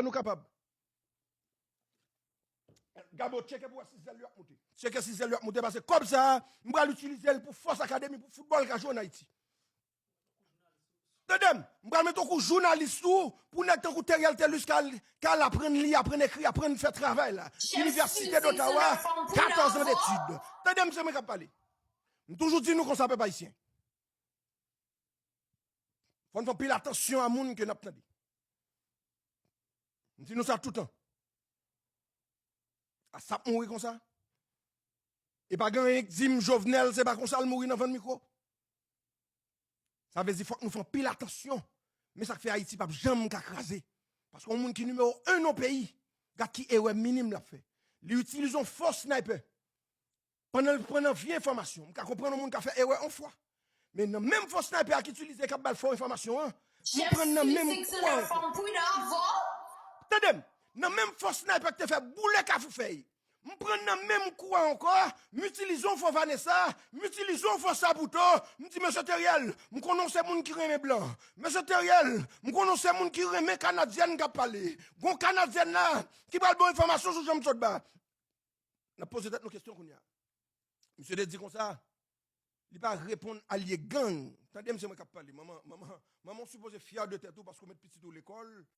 que nous capables. Gabo, check pour si c'est lui a monté. Check si c'est lui a monté parce que comme ça, on va l'utiliser pour force académie pour football qu'a joué en Haïti. Tadem, on va mettre un journaliste pour n'être un coup Teriel Telus qu'à apprendre lire, apprendre écrire, apprendre faire travail là. Université d'Ottawa, 14 ans d'études. Tadem, c'est moi qui parle. Toujours dit nous qu'on s'appelle pas haïtien. Faut faire pile attention à moun que n'a pas dit. Nous disons ça tout le temps. À ça mourir comme ça. Et pas gagner Dim Jovenel, c'est pas comme ça le mourir dans 20 micro. Ça veut dire qu'il faut que nous fassions pile attention. Mais ça fait Haïti pas jamais craser. Parce qu'on monde qui numéro 1 dans le pays, qui est minime l'a fait. Ils utilisent un faux sniper. Pendant vieille information, on comprend le monde qui a fait erreur en fois. Mais non, même faux sniper qui utilise qui a faux information, on prend le même coup. Attendez, non même faux sniper qui fait boulet qu'a fait. On prend le même coup encore, m'utilisons faux Vanessa, m'utilisons faux Sabuto, m'dit monsieur Teriel, m'connons ces moun qui remet blanc. Monsieur Teriel, m'connons ces moun qui remet canadienne qui a parlé. Gon canadienne là, qui parle bonne information sur Jean Sotba. On a posé nos questions qu'on y a. Monsieur dit comme ça, il va répondre à lié gang. Attendez, monsieur, je vais parler. Maman suppose fière de tête parce qu'on met petit à l'école.